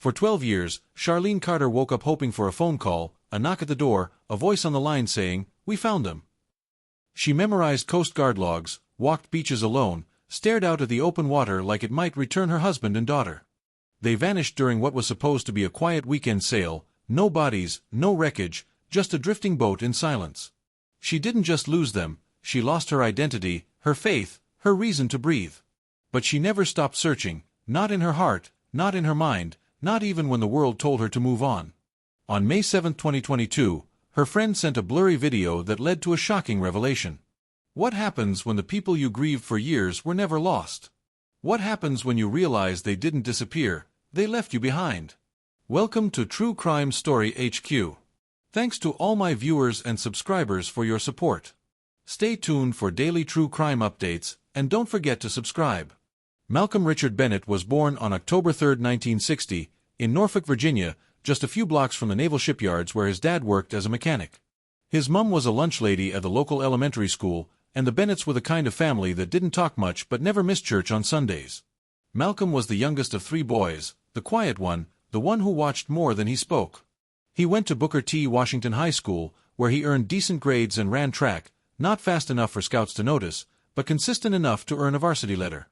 For 12 years, Charlene Carter woke up hoping for a phone call, a knock at the door, a voice on the line saying, "We found them." She memorized Coast Guard logs, walked beaches alone, stared out at the open water like it might return her husband and daughter. They vanished during what was supposed to be a quiet weekend sail, no bodies, no wreckage, just a drifting boat in silence. She didn't just lose them, she lost her identity, her faith, her reason to breathe. But she never stopped searching, not in her heart, not in her mind, not even when the world told her to move on. On May 7, 2022, her friend sent a blurry video that led to a shocking revelation. What happens when the people you grieved for years were never lost? What happens when you realize they didn't disappear, they left you behind? Welcome to True Crime Story HQ. Thanks to all my viewers and subscribers for your support. Stay tuned for daily true crime updates, and don't forget to subscribe. Malcolm Richard Bennett was born on October 3, 1960, in Norfolk, Virginia, just a few blocks from the naval shipyards where his dad worked as a mechanic. His mom was a lunch lady at the local elementary school, and the Bennetts were the kind of family that didn't talk much but never missed church on Sundays. Malcolm was the youngest of 3 boys, the quiet one, the one who watched more than he spoke. He went to Booker T. Washington High School, where he earned decent grades and ran track, not fast enough for scouts to notice, but consistent enough to earn a varsity letter.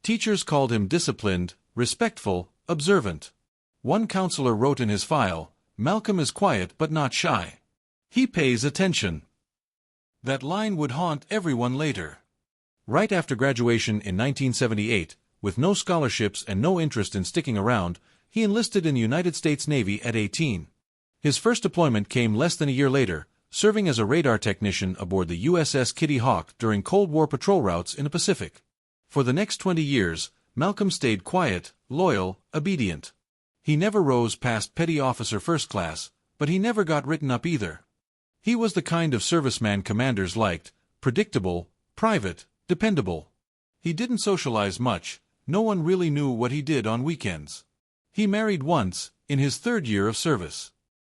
Teachers called him disciplined, respectful, observant. One counselor wrote in his file, "Malcolm is quiet but not shy. He pays attention." That line would haunt everyone later. Right after graduation in 1978, with no scholarships and no interest in sticking around, he enlisted in the United States Navy at 18. His first deployment came less than a year later, serving as a radar technician aboard the USS Kitty Hawk during Cold War patrol routes in the Pacific. For the next 20 years, Malcolm stayed quiet, loyal, obedient. He never rose past petty officer first class, but he never got written up either. He was the kind of serviceman commanders liked, predictable, private, dependable. He didn't socialize much, no one really knew what he did on weekends. He married once, in his 3rd year of service.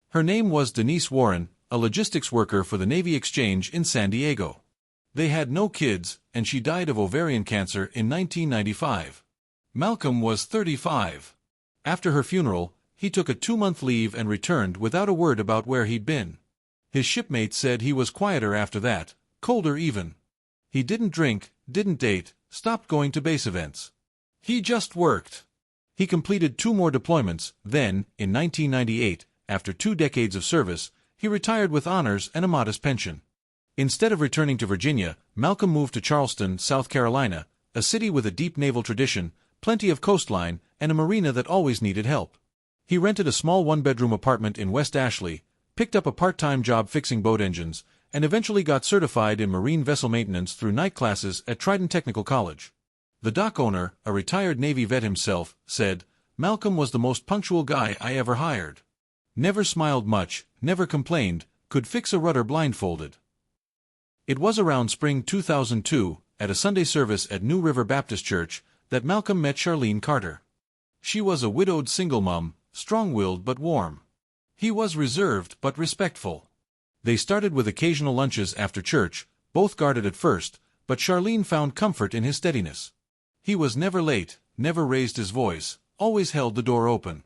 Her name was Denise Warren, a logistics worker for the Navy Exchange in San Diego. They had no kids, and she died of ovarian cancer in 1995. Malcolm was 35. After her funeral, he took a 2-month leave and returned without a word about where he'd been. His shipmates said he was quieter after that, colder even. He didn't drink, didn't date, stopped going to base events. He just worked. He completed 2 more deployments, then, in 1998, after 2 decades of service, he retired with honors and a modest pension. Instead of returning to Virginia, Malcolm moved to Charleston, South Carolina, a city with a deep naval tradition, plenty of coastline, and a marina that always needed help. He rented a small 1-bedroom apartment in West Ashley, picked up a part-time job fixing boat engines, and eventually got certified in marine vessel maintenance through night classes at Trident Technical College. The dock owner, a retired Navy vet himself, said, "Malcolm was the most punctual guy I ever hired. Never smiled much, never complained, could fix a rudder blindfolded." It was around spring 2002, at a Sunday service at New River Baptist Church, that Malcolm met Charlene Carter. She was a widowed single mom, strong-willed but warm. He was reserved but respectful. They started with occasional lunches after church, both guarded at first, but Charlene found comfort in his steadiness. He was never late, never raised his voice, always held the door open.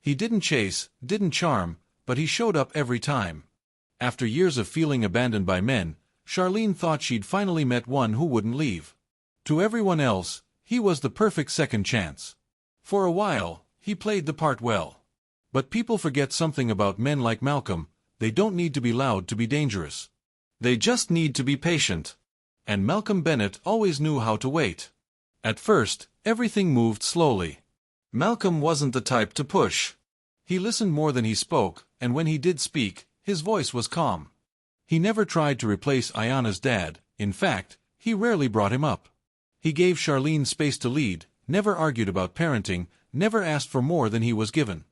He didn't chase, didn't charm, but he showed up every time. After years of feeling abandoned by men, Charlene thought she'd finally met one who wouldn't leave. To everyone else, he was the perfect second chance. For a while, he played the part well. But people forget something about men like Malcolm: they don't need to be loud to be dangerous. They just need to be patient. And Malcolm Bennett always knew how to wait. At first, everything moved slowly. Malcolm wasn't the type to push. He listened more than he spoke, and when he did speak, his voice was calm. He never tried to replace Ayanna's dad. In fact, he rarely brought him up. He gave Charlene space to lead, never argued about parenting, never asked for more than he was given.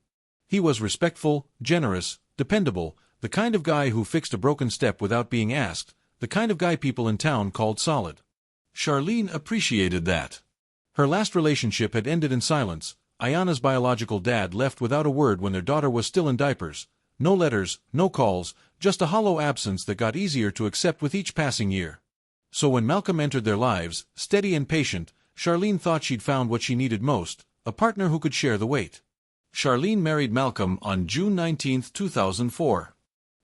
He was respectful, generous, dependable, the kind of guy who fixed a broken step without being asked, the kind of guy people in town called solid. Charlene appreciated that. Her last relationship had ended in silence. Ayanna's biological dad left without a word when their daughter was still in diapers. No letters, no calls, just a hollow absence that got easier to accept with each passing year. So when Malcolm entered their lives, steady and patient, Charlene thought she'd found what she needed most: a partner who could share the weight. Charlene married Malcolm on June 19, 2004.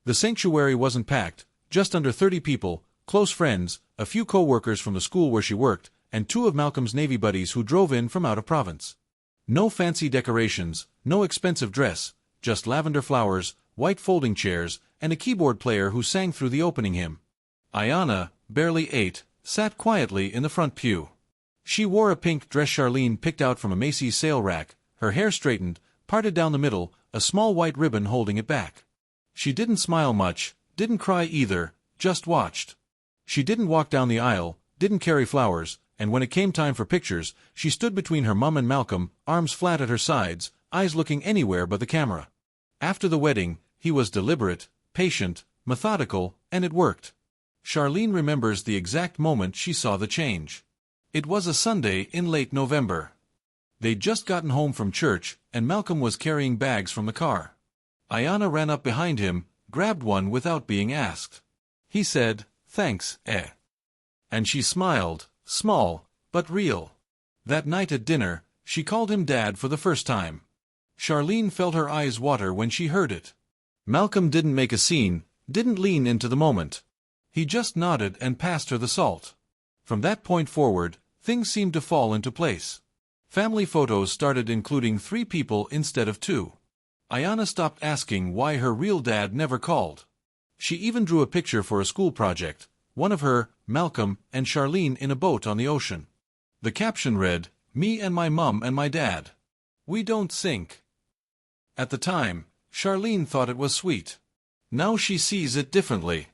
The sanctuary wasn't packed, just under 30 people, close friends, a few co-workers from the school where she worked, and 2 of Malcolm's Navy buddies who drove in from out of province. No fancy decorations, no expensive dress, just lavender flowers, white folding chairs, and a keyboard player who sang through the opening hymn. Ayanna, barely 8, sat quietly in the front pew. She wore a pink dress Charlene picked out from a Macy's sale rack, her hair straightened, parted down the middle, a small white ribbon holding it back. She didn't smile much, didn't cry either, just watched. She didn't walk down the aisle, didn't carry flowers, and when it came time for pictures, she stood between her mum and Malcolm, arms flat at her sides, eyes looking anywhere but the camera. After the wedding, he was deliberate, patient, methodical, and it worked. Charlene remembers the exact moment she saw the change. It was a Sunday in late November. They'd just gotten home from church, and Malcolm was carrying bags from the car. Ayanna ran up behind him, grabbed one without being asked. He said, "Thanks, eh?" And she smiled, small, but real. That night at dinner, she called him Dad for the first time. Charlene felt her eyes water when she heard it. Malcolm didn't make a scene, didn't lean into the moment. He just nodded and passed her the salt. From that point forward, things seemed to fall into place. Family photos started including 3 people instead of 2. Ayanna stopped asking why her real dad never called. She even drew a picture for a school project, one of her, Malcolm, and Charlene in a boat on the ocean. The caption read, "Me and my mum and my dad. We don't sink." At the time, Charlene thought it was sweet. Now she sees it differently.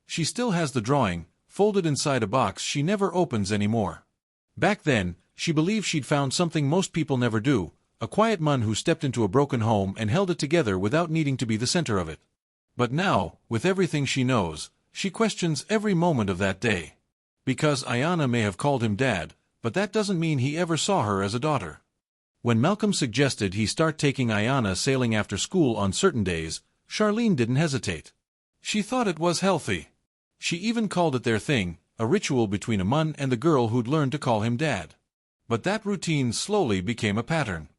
She still has the drawing, folded inside a box she never opens anymore. Back then, she believed she'd found something most people never do, a quiet man who stepped into a broken home and held it together without needing to be the center of it. But now, with everything she knows, she questions every moment of that day. Because Ayanna may have called him Dad, but that doesn't mean he ever saw her as a daughter. When Malcolm suggested he start taking Ayanna sailing after school on certain days, Charlene didn't hesitate. She thought it was healthy. She even called it their thing, a ritual between a man and the girl who'd learned to call him Dad. But that routine slowly became a pattern.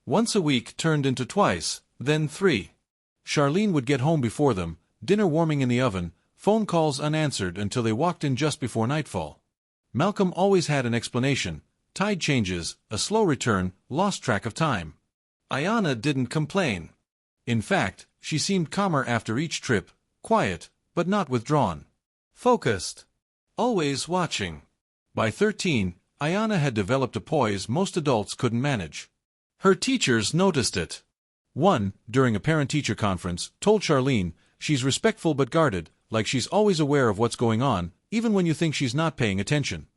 Once a week turned into twice, then 3. Charlene would get home before them, dinner warming in the oven, phone calls unanswered until they walked in just before nightfall. Malcolm always had an explanation: tide changes, a slow return, lost track of time. Ayanna didn't complain. In fact, she seemed calmer after each trip, quiet, but not withdrawn. Focused. Always watching. By 13, Ayanna had developed a poise most adults couldn't manage. Her teachers noticed it. One, during a parent-teacher conference, told Charlene, "She's respectful but guarded, like she's always aware of what's going on, even when you think she's not paying attention."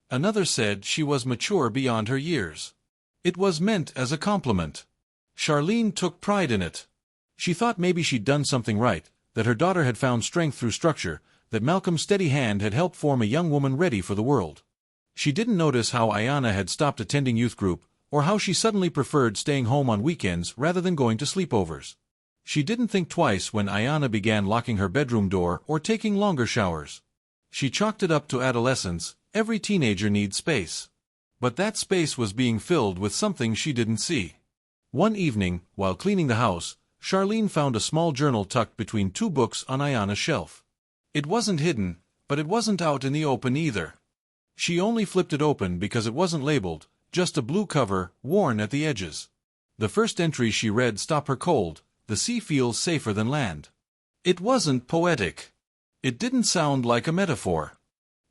Another said she was mature beyond her years. It was meant as a compliment. Charlene took pride in it. She thought maybe she'd done something right, that her daughter had found strength through structure, that Malcolm's steady hand had helped form a young woman ready for the world. She didn't notice how Ayanna had stopped attending youth group, or how she suddenly preferred staying home on weekends rather than going to sleepovers. She didn't think twice when Ayanna began locking her bedroom door or taking longer showers. She chalked it up to adolescence. Every teenager needs space. But that space was being filled with something she didn't see. One evening, while cleaning the house, Charlene found a small journal tucked between 2 books on Ayanna's shelf. It wasn't hidden, but it wasn't out in the open either. She only flipped it open because it wasn't labeled, just a blue cover, worn at the edges. The first entry she read stopped her cold: "The sea feels safer than land." It wasn't poetic. It didn't sound like a metaphor.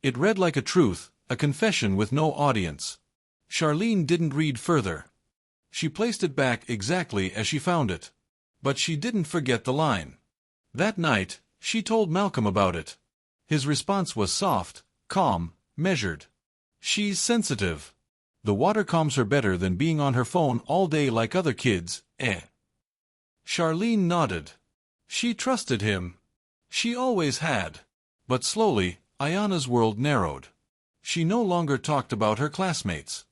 It read like a truth, a confession with no audience. Charlene didn't read further. She placed it back exactly as she found it. But she didn't forget the line. That night, she told Malcolm about it. His response was soft, calm, measured. "She's sensitive. The water calms her better than being on her phone all day like other kids, eh?" Charlene nodded. She trusted him. She always had. But slowly, Ayanna's world narrowed. She no longer talked about her classmates.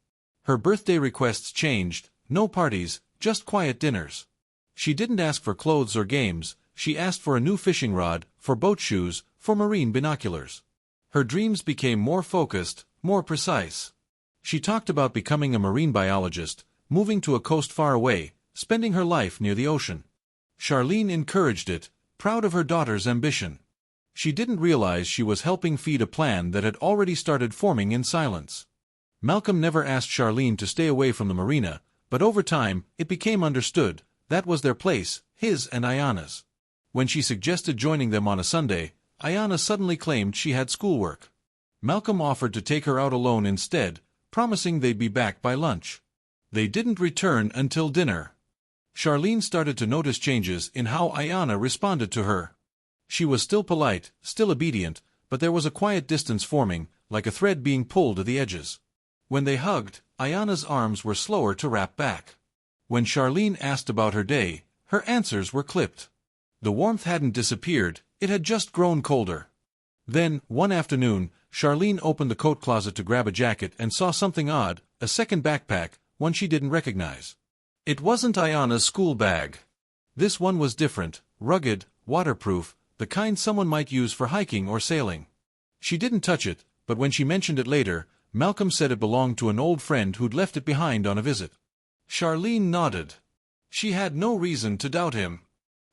Her birthday requests changed: no parties, just quiet dinners. She didn't ask for clothes or games, she asked for a new fishing rod, for boat shoes, for marine binoculars. Her dreams became more focused, more precise. She talked about becoming a marine biologist, moving to a coast far away, spending her life near the ocean. Charlene encouraged it, proud of her daughter's ambition. She didn't realize she was helping feed a plan that had already started forming in silence. Malcolm never asked Charlene to stay away from the marina, but over time, it became understood that was their place, his and Ayana's. When she suggested joining them on a Sunday, Ayana suddenly claimed she had schoolwork. Malcolm offered to take her out alone instead, promising they'd be back by lunch. They didn't return until dinner. Charlene started to notice changes in how Ayana responded to her. She was still polite, still obedient, but there was a quiet distance forming, like a thread being pulled at the edges. When they hugged, Ayana's arms were slower to wrap back. When Charlene asked about her day, her answers were clipped. The warmth hadn't disappeared, it had just grown colder. Then, one afternoon, Charlene opened the coat closet to grab a jacket and saw something odd, a second backpack, one she didn't recognize. It wasn't Ayana's school bag. This one was different, rugged, waterproof, the kind someone might use for hiking or sailing. She didn't touch it, but when she mentioned it later, Malcolm said it belonged to an old friend who'd left it behind on a visit. Charlene nodded. She had no reason to doubt him.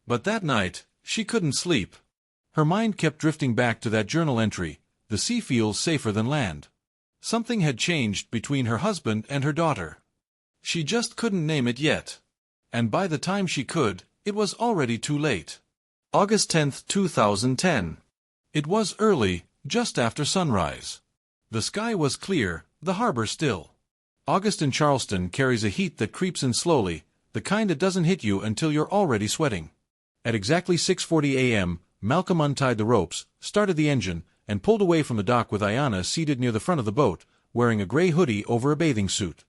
But that night, she couldn't sleep. Her mind kept drifting back to that journal entry, "The sea feels safer than land." Something had changed between her husband and her daughter. She just couldn't name it yet. And by the time she could, it was already too late. August 10th, 2010. It was early, just after sunrise. The sky was clear, the harbor still. August in Charleston carries a heat that creeps in slowly, the kind that doesn't hit you until you're already sweating. At exactly 6:40 a.m., Malcolm untied the ropes, started the engine, and pulled away from the dock with Ayana seated near the front of the boat, wearing a gray hoodie over a bathing suit.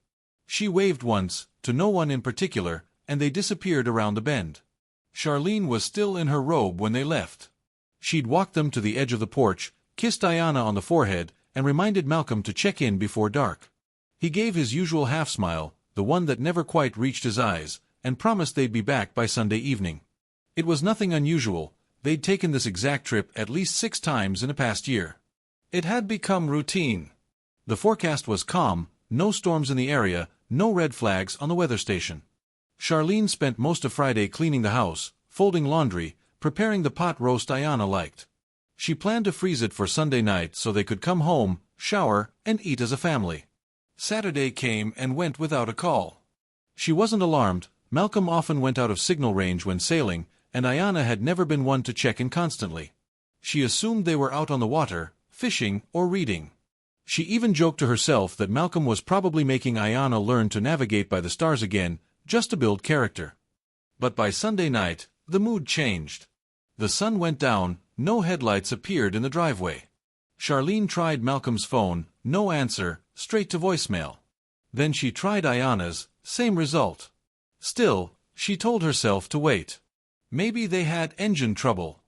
She waved once, to no one in particular, and they disappeared around the bend. Charlene was still in her robe when they left. She'd walked them to the edge of the porch, kissed Ayana on the forehead, and reminded Malcolm to check in before dark. He gave his usual half-smile, the one that never quite reached his eyes, and promised they'd be back by Sunday evening. It was nothing unusual, they'd taken this exact trip at least 6 times in the past year. It had become routine. The forecast was calm, no storms in the area, no red flags on the weather station. Charlene spent most of Friday cleaning the house, folding laundry, preparing the pot roast Ayana liked. She planned to freeze it for Sunday night so they could come home, shower, and eat as a family. Saturday came and went without a call. She wasn't alarmed, Malcolm often went out of signal range when sailing, and Ayana had never been one to check in constantly. She assumed they were out on the water, fishing, or reading. She even joked to herself that Malcolm was probably making Ayana learn to navigate by the stars again, just to build character. But by Sunday night, the mood changed. The sun went down, no headlights appeared in the driveway. Charlene tried Malcolm's phone, no answer, straight to voicemail. Then she tried Ayana's, same result. Still, she told herself to wait. Maybe they had engine trouble.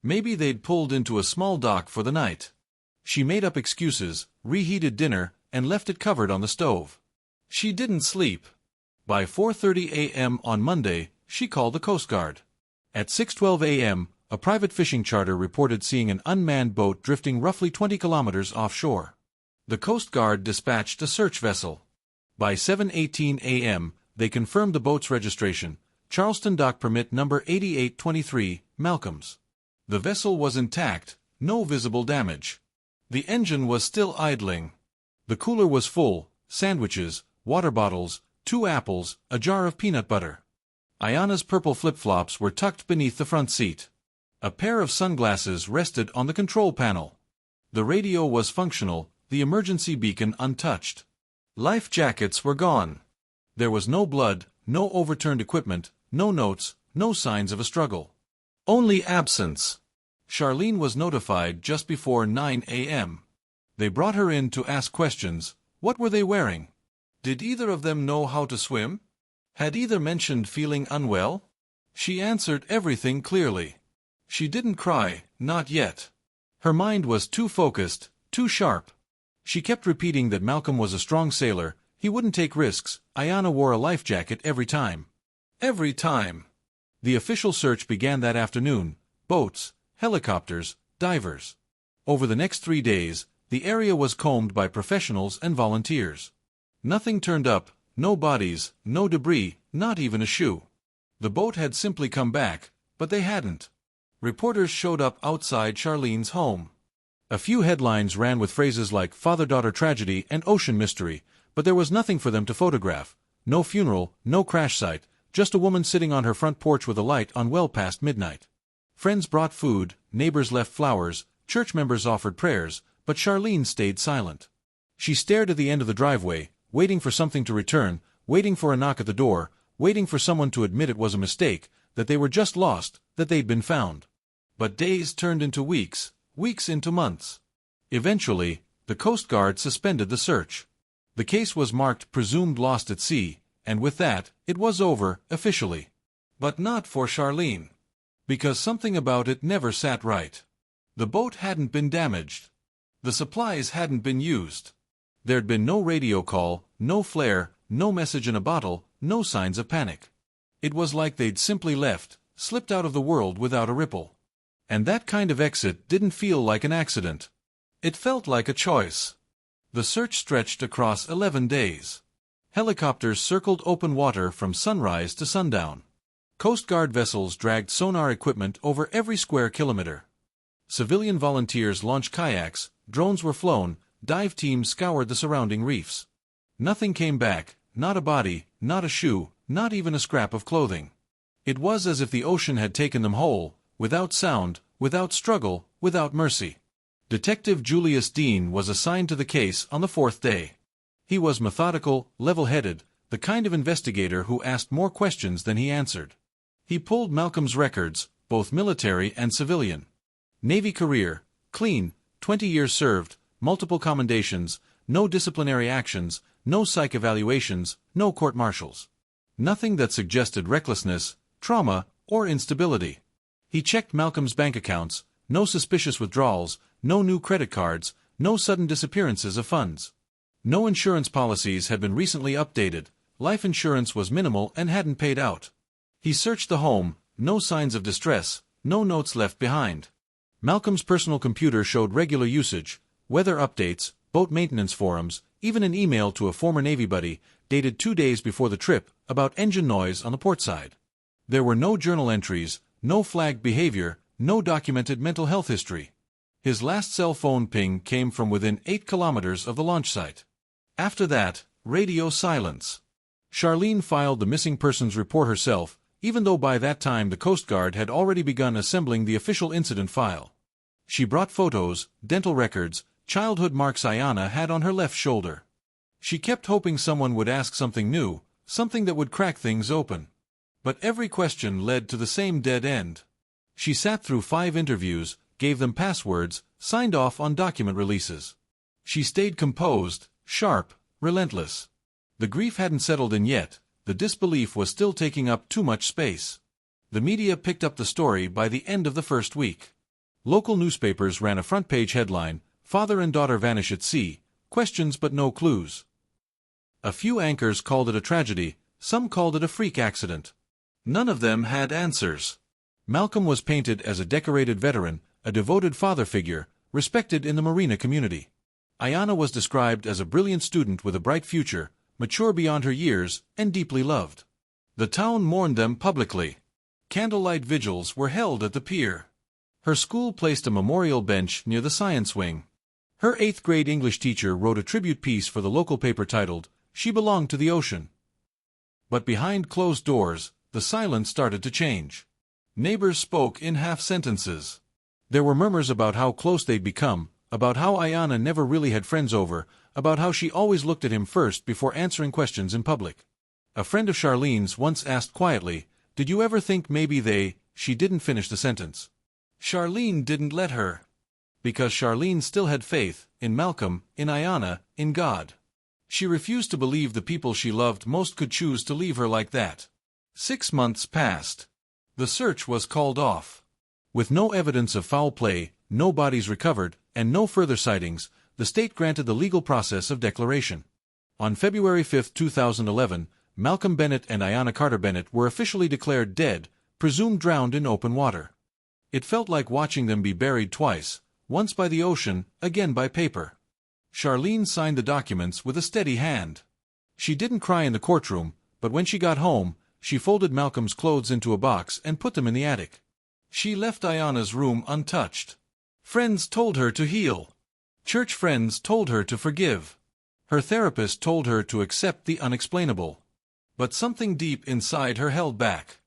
Maybe they'd pulled into a small dock for the night. She made up excuses, reheated dinner, and left it covered on the stove. She didn't sleep. By 4:30 a.m. on Monday, she called the Coast Guard. At 6:12 a.m., a private fishing charter reported seeing an unmanned boat drifting roughly 20 kilometers offshore. The Coast Guard dispatched a search vessel. By 7:18 a.m., they confirmed the boat's registration, Charleston Dock Permit number 8823, Malcolm's. The vessel was intact, no visible damage. The engine was still idling. The cooler was full, sandwiches, water bottles, 2 apples, a jar of peanut butter. Ayana's purple flip-flops were tucked beneath the front seat. A pair of sunglasses rested on the control panel. The radio was functional, the emergency beacon untouched. Life jackets were gone. There was no blood, no overturned equipment, no notes, no signs of a struggle. Only absence. Charlene was notified just before 9 a.m. They brought her in to ask questions. What were they wearing? Did either of them know how to swim? Had either mentioned feeling unwell? She answered everything clearly. She didn't cry, not yet. Her mind was too focused, too sharp. She kept repeating that Malcolm was a strong sailor, he wouldn't take risks. Ayana wore a life jacket every time. Every time. The official search began that afternoon. Boats, helicopters, divers. Over the next 3 days, the area was combed by professionals and volunteers. Nothing turned up, no bodies, no debris, not even a shoe. The boat had simply come back, but they hadn't. Reporters showed up outside Charlene's home. A few headlines ran with phrases like father-daughter tragedy and ocean mystery, but there was nothing for them to photograph. No funeral, no crash site, just a woman sitting on her front porch with a light on well past midnight. Friends brought food, neighbors left flowers, church members offered prayers, but Charlene stayed silent. She stared at the end of the driveway, waiting for something to return, waiting for a knock at the door, waiting for someone to admit it was a mistake, that they were just lost, that they'd been found. But days turned into weeks, weeks into months. Eventually, the Coast Guard suspended the search. The case was marked presumed lost at sea, and with that, it was over, officially. But not for Charlene. Because something about it never sat right. The boat hadn't been damaged. The supplies hadn't been used. There'd been no radio call, no flare, no message in a bottle, no signs of panic. It was like they'd simply left, slipped out of the world without a ripple. And that kind of exit didn't feel like an accident. It felt like a choice. The search stretched across 11 days. Helicopters circled open water from sunrise to sundown. Coast Guard vessels dragged sonar equipment over every square kilometer. Civilian volunteers launched kayaks, drones were flown, dive teams scoured the surrounding reefs. Nothing came back, not a body, not a shoe, not even a scrap of clothing. It was as if the ocean had taken them whole, without sound, without struggle, without mercy. Detective Julius Dean was assigned to the case on the 4th day. He was methodical, level-headed, the kind of investigator who asked more questions than he answered. He pulled Malcolm's records, both military and civilian. Navy career, clean, 20 years served, multiple commendations, no disciplinary actions, no psych evaluations, no court-martials. Nothing that suggested recklessness, trauma, or instability. He checked Malcolm's bank accounts, no suspicious withdrawals, no new credit cards, no sudden disappearances of funds. No insurance policies had been recently updated, life insurance was minimal and hadn't paid out. He searched the home, no signs of distress, no notes left behind. Malcolm's personal computer showed regular usage, weather updates, boat maintenance forums, even an email to a former Navy buddy, dated 2 days before the trip, about engine noise on the port side. There were no journal entries, no flagged behavior, no documented mental health history. His last cell phone ping came from within 8 kilometers of the launch site. After that, radio silence. Charlene filed the missing persons report herself, even though by that time the Coast Guard had already begun assembling the official incident file. She brought photos, dental records, childhood marks Ayanna had on her left shoulder. She kept hoping someone would ask something new, something that would crack things open. But every question led to the same dead end. She sat through 5 interviews, gave them passwords, signed off on document releases. She stayed composed, sharp, relentless. The grief hadn't settled in yet, the disbelief was still taking up too much space. The media picked up the story by the end of the first week. Local newspapers ran a front-page headline, "Father and daughter vanish at sea, questions but no clues." A few anchors called it a tragedy, some called it a freak accident. None of them had answers. Malcolm was painted as a decorated veteran, a devoted father figure, respected in the marina community. Ayanna was described as a brilliant student with a bright future, mature beyond her years, and deeply loved. The town mourned them publicly. Candlelight vigils were held at the pier. Her school placed a memorial bench near the science wing. Her 8th grade English teacher wrote a tribute piece for the local paper titled, "She Belonged to the Ocean." But behind closed doors, the silence started to change. Neighbors spoke in half-sentences. There were murmurs about how close they'd become, about how Ayanna never really had friends over, about how she always looked at him first before answering questions in public. A friend of Charlene's once asked quietly, "Did you ever think maybe she didn't finish the sentence?" Charlene didn't let her. Because Charlene still had faith, in Malcolm, in Ayanna, in God. She refused to believe the people she loved most could choose to leave her like that. 6 months passed. The search was called off. With no evidence of foul play, no bodies recovered, and no further sightings, the state granted the legal process of declaration. On February 5, 2011, Malcolm Bennett and Ayanna Carter Bennett were officially declared dead, presumed drowned in open water. It felt like watching them be buried twice, once by the ocean, again by paper. Charlene signed the documents with a steady hand. She didn't cry in the courtroom, but when she got home, she folded Malcolm's clothes into a box and put them in the attic. She left Ayana's room untouched. Friends told her to heal. Church friends told her to forgive. Her therapist told her to accept the unexplainable. But something deep inside her held back.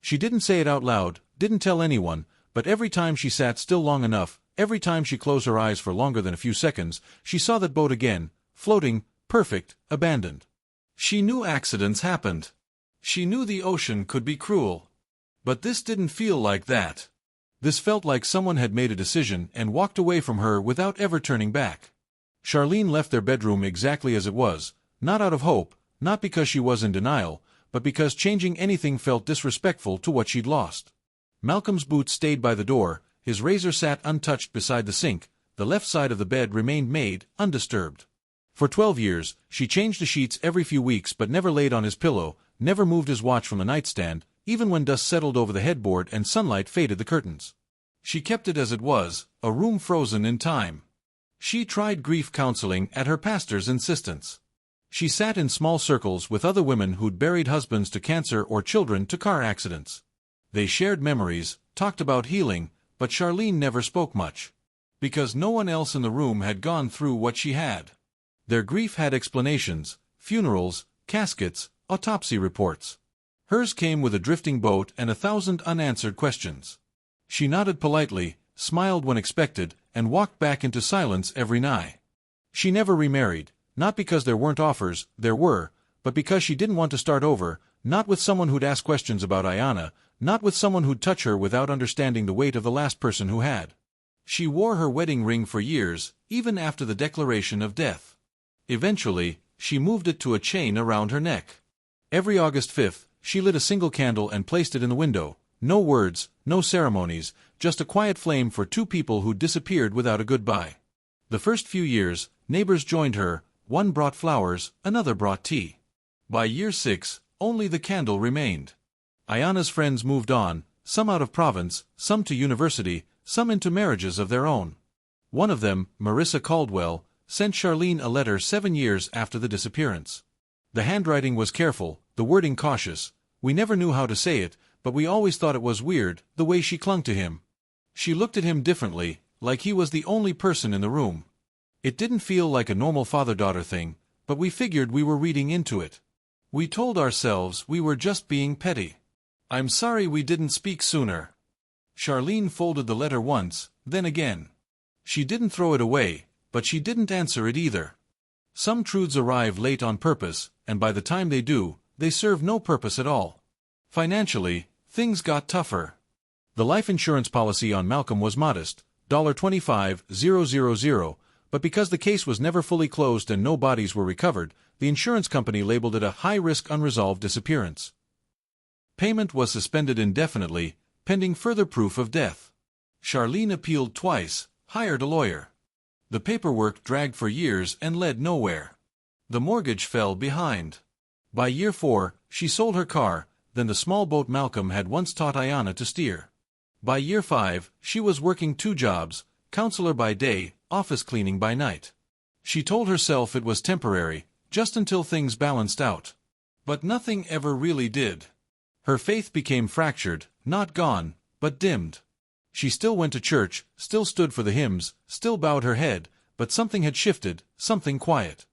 She didn't say it out loud, didn't tell anyone, but every time she sat still long enough, every time she closed her eyes for longer than a few seconds, she saw that boat again, floating, perfect, abandoned. She knew accidents happened. She knew the ocean could be cruel. But this didn't feel like that. This felt like someone had made a decision and walked away from her without ever turning back. Charlene left their bedroom exactly as it was, not out of hope, not because she was in denial, but because changing anything felt disrespectful to what she'd lost. Malcolm's boots stayed by the door, his razor sat untouched beside the sink, the left side of the bed remained made, undisturbed. For 12 years, she changed the sheets every few weeks but never laid on his pillow, never moved his watch from the nightstand, even when dust settled over the headboard and sunlight faded the curtains. She kept it as it was, a room frozen in time. She tried grief counseling at her pastor's insistence. She sat in small circles with other women who'd buried husbands to cancer or children to car accidents. They shared memories, talked about healing, but Charlene never spoke much. Because no one else in the room had gone through what she had. Their grief had explanations, funerals, caskets, autopsy reports. Hers came with a drifting boat and 1,000 unanswered questions. She nodded politely, smiled when expected, and walked back into silence every night. She never remarried, not because there weren't offers, there were, but because she didn't want to start over, not with someone who'd ask questions about Ayana, not with someone who'd touch her without understanding the weight of the last person who had. She wore her wedding ring for years, even after the declaration of death. Eventually, she moved it to a chain around her neck. Every August 5th, she lit a single candle and placed it in the window. No words, no ceremonies, just a quiet flame for two people who disappeared without a goodbye. The first few years, neighbors joined her, one brought flowers, another brought tea. By year 6, only the candle remained. Ayana's friends moved on, some out of province, some to university, some into marriages of their own. One of them, Marissa Caldwell, sent Charlene a letter 7 years after the disappearance. The handwriting was careful, the wording cautious. We never knew how to say it, but we always thought it was weird, the way she clung to him. She looked at him differently, like he was the only person in the room. It didn't feel like a normal father-daughter thing, but we figured we were reading into it. We told ourselves we were just being petty. I'm sorry we didn't speak sooner. Charlene folded the letter once, then again. She didn't throw it away, but she didn't answer it either. Some truths arrive late on purpose, and by the time they do, they serve no purpose at all. Financially, things got tougher. The life insurance policy on Malcolm was modest, $25,000, but because the case was never fully closed and no bodies were recovered, the insurance company labeled it a high-risk unresolved disappearance. Payment was suspended indefinitely, pending further proof of death. Charlene appealed twice, hired a lawyer. The paperwork dragged for years and led nowhere. The mortgage fell behind. By year 4, she sold her car, then the small boat Malcolm had once taught Ayana to steer. By year 5, she was working 2 jobs, counselor by day, office cleaning by night. She told herself it was temporary, just until things balanced out. But nothing ever really did. Her faith became fractured, not gone, but dimmed. She still went to church, still stood for the hymns, still bowed her head, but something had shifted, something quiet.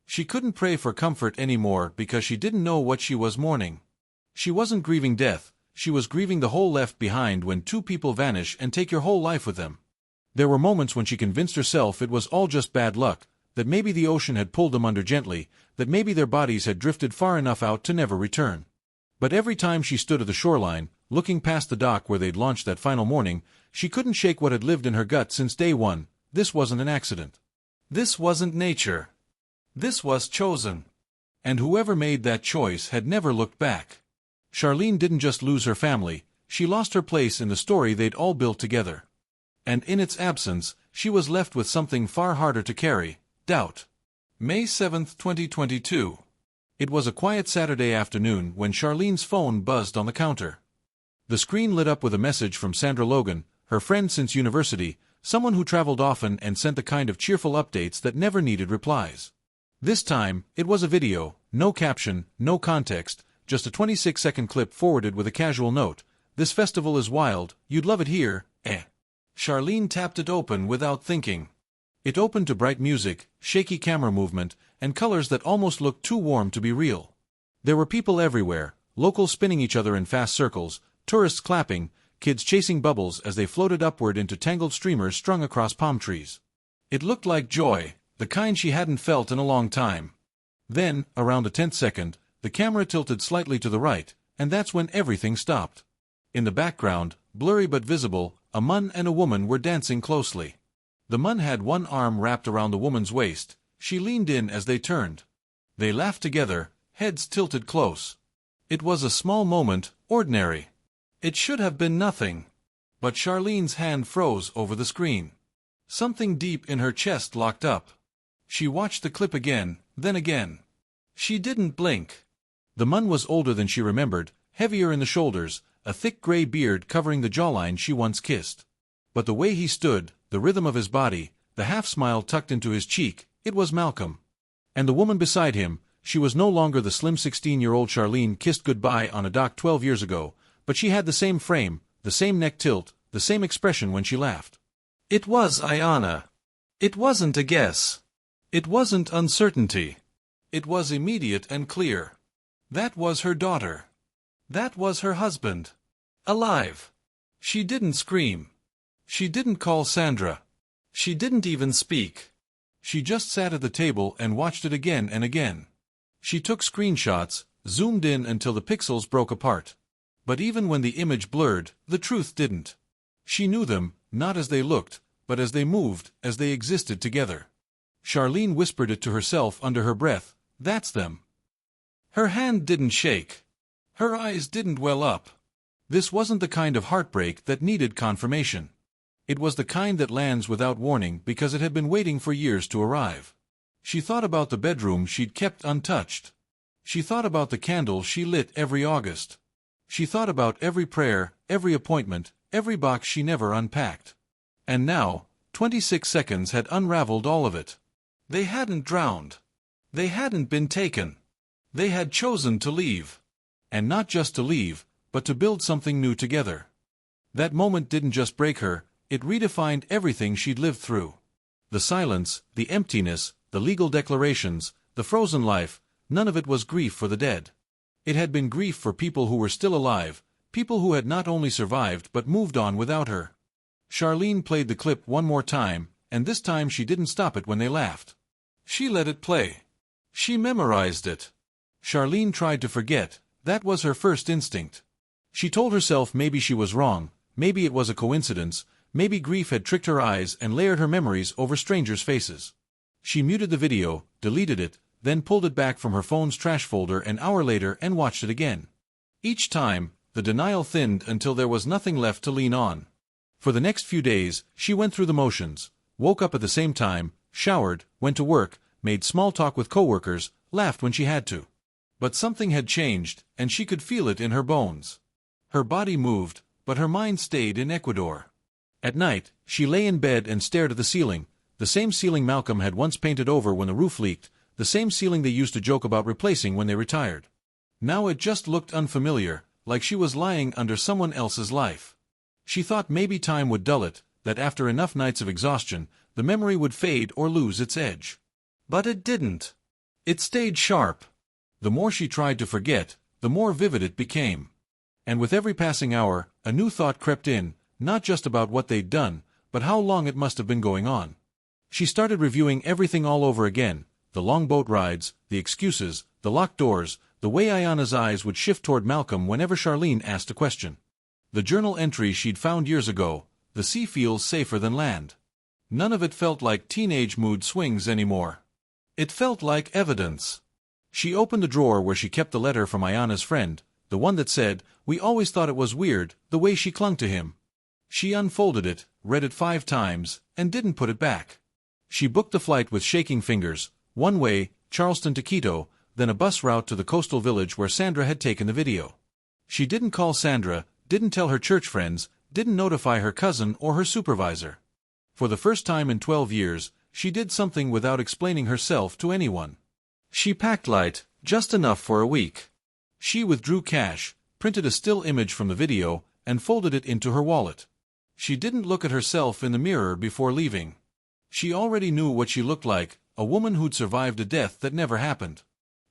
She couldn't pray for comfort anymore because she didn't know what she was mourning. She wasn't grieving death, she was grieving the hole left behind when 2 people vanish and take your whole life with them. There were moments when she convinced herself it was all just bad luck, that maybe the ocean had pulled them under gently, that maybe their bodies had drifted far enough out to never return. But every time she stood at the shoreline, looking past the dock where they'd launched that final morning, she couldn't shake what had lived in her gut since day one. This wasn't an accident. This wasn't nature. This was chosen. And whoever made that choice had never looked back. Charlene didn't just lose her family, she lost her place in the story they'd all built together. And in its absence, she was left with something far harder to carry: doubt. May 7, 2022. It was a quiet Saturday afternoon when Charlene's phone buzzed on the counter. The screen lit up with a message from Sandra Logan, her friend since university, someone who traveled often and sent the kind of cheerful updates that never needed replies. This time, it was a video, no caption, no context, just a 26-second clip forwarded with a casual note. This festival is wild, you'd love it here, eh? Charlene tapped it open without thinking. It opened to bright music, shaky camera movement, and colors that almost looked too warm to be real. There were people everywhere, locals spinning each other in fast circles, tourists clapping, kids chasing bubbles as they floated upward into tangled streamers strung across palm trees. It looked like joy, the kind she hadn't felt in a long time. Then, around the 10th second, the camera tilted slightly to the right, and that's when everything stopped. In the background, blurry but visible, a man and a woman were dancing closely. The man had one arm wrapped around the woman's waist. She leaned in as they turned. They laughed together, heads tilted close. It was a small moment, ordinary. It should have been nothing. But Charlene's hand froze over the screen. Something deep in her chest locked up. She watched the clip again, then again. She didn't blink. The man was older than she remembered, heavier in the shoulders, a thick gray beard covering the jawline she once kissed. But the way he stood, the rhythm of his body, the half-smile tucked into his cheek, it was Malcolm. And the woman beside him, she was no longer the slim 16-year-old Charlene kissed goodbye on a dock 12 years ago, but she had the same frame, the same neck tilt, the same expression when she laughed. It was Ayanna. It wasn't a guess. It wasn't uncertainty. It was immediate and clear. That was her daughter. That was her husband. Alive. She didn't scream. She didn't call Sandra. She didn't even speak. She just sat at the table and watched it again and again. She took screenshots, zoomed in until the pixels broke apart. But even when the image blurred, the truth didn't. She knew them, not as they looked, but as they moved, as they existed together. Charlene whispered it to herself under her breath, "That's them." Her hand didn't shake. Her eyes didn't well up. This wasn't the kind of heartbreak that needed confirmation. It was the kind that lands without warning because it had been waiting for years to arrive. She thought about the bedroom she'd kept untouched. She thought about the candles she lit every August. She thought about every prayer, every appointment, every box she never unpacked. And now, 26 seconds had unraveled all of it. They hadn't drowned. They hadn't been taken. They had chosen to leave. And not just to leave, but to build something new together. That moment didn't just break her, it redefined everything she'd lived through. The silence, the emptiness, the legal declarations, the frozen life, none of it was grief for the dead. It had been grief for people who were still alive, people who had not only survived but moved on without her. Charlene played the clip one more time, and this time she didn't stop it when they laughed. She let it play. She memorized it. Charlene tried to forget. That was her first instinct. She told herself maybe she was wrong, maybe it was a coincidence, maybe grief had tricked her eyes and layered her memories over strangers' faces. She muted the video, deleted it, then pulled it back from her phone's trash folder an hour later and watched it again. Each time, the denial thinned until there was nothing left to lean on. For the next few days, she went through the motions, woke up at the same time, showered, went to work, made small talk with coworkers, laughed when she had to. But something had changed, and she could feel it in her bones. Her body moved, but her mind stayed in Ecuador. At night, she lay in bed and stared at the ceiling, the same ceiling Malcolm had once painted over when the roof leaked, the same ceiling they used to joke about replacing when they retired. Now it just looked unfamiliar, like she was lying under someone else's life. She thought maybe time would dull it, that after enough nights of exhaustion, the memory would fade or lose its edge. But it didn't. It stayed sharp. The more she tried to forget, the more vivid it became. And with every passing hour, a new thought crept in, not just about what they'd done, but how long it must have been going on. She started reviewing everything all over again, the long boat rides, the excuses, the locked doors, the way Ayanna's eyes would shift toward Malcolm whenever Charlene asked a question. The journal entries she'd found years ago, the sea feels safer than land. None of it felt like teenage mood swings anymore. It felt like evidence. She opened the drawer where she kept the letter from Ayanna's friend, the one that said, "We always thought it was weird, the way she clung to him." She unfolded it, read it 5 times, and didn't put it back. She booked the flight with shaking fingers, one way, Charleston to Quito, then a bus route to the coastal village where Sandra had taken the video. She didn't call Sandra, didn't tell her church friends, didn't notify her cousin or her supervisor. For the first time in 12 years, she did something without explaining herself to anyone. She packed light, just enough for a week. She withdrew cash, printed a still image from the video, and folded it into her wallet. She didn't look at herself in the mirror before leaving. She already knew what she looked like, a woman who'd survived a death that never happened.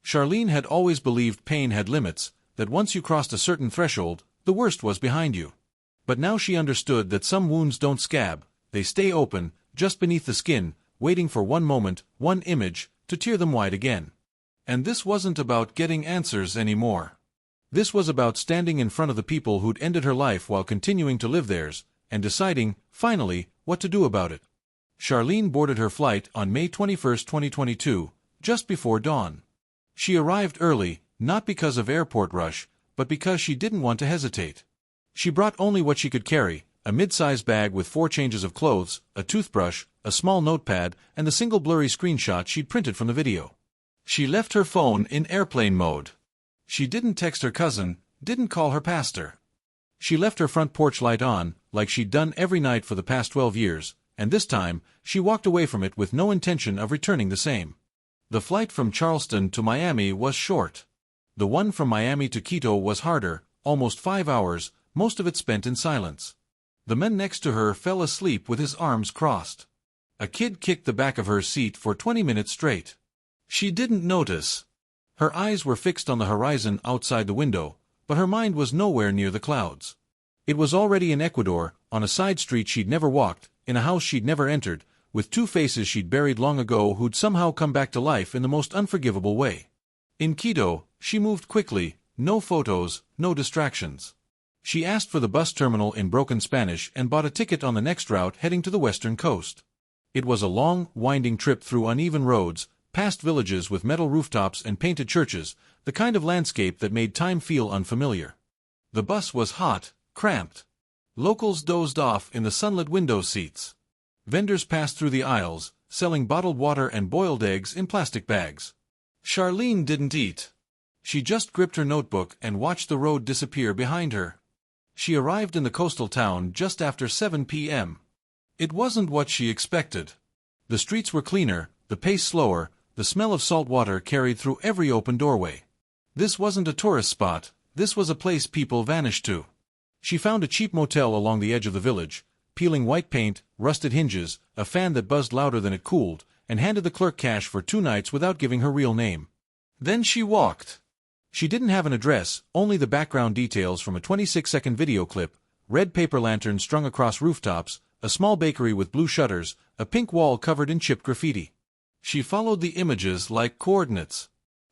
Charlene had always believed pain had limits, that once you crossed a certain threshold, the worst was behind you. But now she understood that some wounds don't scab, they stay open, just beneath the skin, waiting for one moment, one image, to tear them wide again. And this wasn't about getting answers anymore. This was about standing in front of the people who'd ended her life while continuing to live theirs, and deciding, finally, what to do about it. Charlene boarded her flight on May 21, 2022, just before dawn. She arrived early, not because of airport rush, but because she didn't want to hesitate. She brought only what she could carry, a mid-sized bag with 4 changes of clothes, a toothbrush, a small notepad, and the single blurry screenshot she'd printed from the video. She left her phone in airplane mode. She didn't text her cousin, didn't call her pastor. She left her front porch light on, like she'd done every night for the past 12 years, and this time, she walked away from it with no intention of returning the same. The flight from Charleston to Miami was short. The one from Miami to Quito was harder, almost 5 hours, most of it spent in silence. The man next to her fell asleep with his arms crossed. A kid kicked the back of her seat for 20 minutes straight. She didn't notice. Her eyes were fixed on the horizon outside the window, but her mind was nowhere near the clouds. It was already in Ecuador, on a side street she'd never walked, in a house she'd never entered, with 2 faces she'd buried long ago who'd somehow come back to life in the most unforgivable way. In Quito, she moved quickly, no photos, no distractions. She asked for the bus terminal in broken Spanish and bought a ticket on the next route heading to the western coast. It was a long, winding trip through uneven roads, past villages with metal rooftops and painted churches, the kind of landscape that made time feel unfamiliar. The bus was hot, cramped. Locals dozed off in the sunlit window seats. Vendors passed through the aisles, selling bottled water and boiled eggs in plastic bags. Charlene didn't eat. She just gripped her notebook and watched the road disappear behind her. She arrived in the coastal town just after 7 p.m. It wasn't what she expected. The streets were cleaner, the pace slower, the smell of salt water carried through every open doorway. This wasn't a tourist spot, this was a place people vanished to. She found a cheap motel along the edge of the village, peeling white paint, rusted hinges, a fan that buzzed louder than it cooled, and handed the clerk cash for 2 nights without giving her real name. Then she walked. She didn't have an address, only the background details from a 26-second video clip, red paper lanterns strung across rooftops, a small bakery with blue shutters, a pink wall covered in chipped graffiti. She followed the images like coordinates.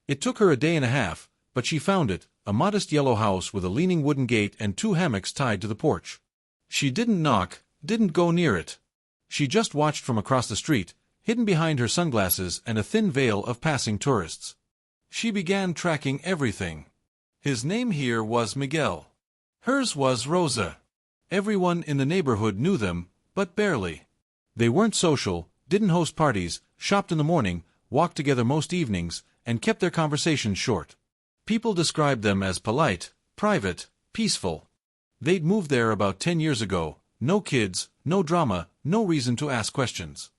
It took her a day and a half, but she found it, a modest yellow house with a leaning wooden gate and 2 hammocks tied to the porch. She didn't knock, didn't go near it. She just watched from across the street, hidden behind her sunglasses and a thin veil of passing tourists. She began tracking everything. His name here was Miguel. Hers was Rosa. Everyone in the neighborhood knew them, but barely. They weren't social, didn't host parties, shopped in the morning, walked together most evenings, and kept their conversations short. People described them as polite, private, peaceful. They'd moved there about 10 years ago, no kids, no drama, no reason to ask questions.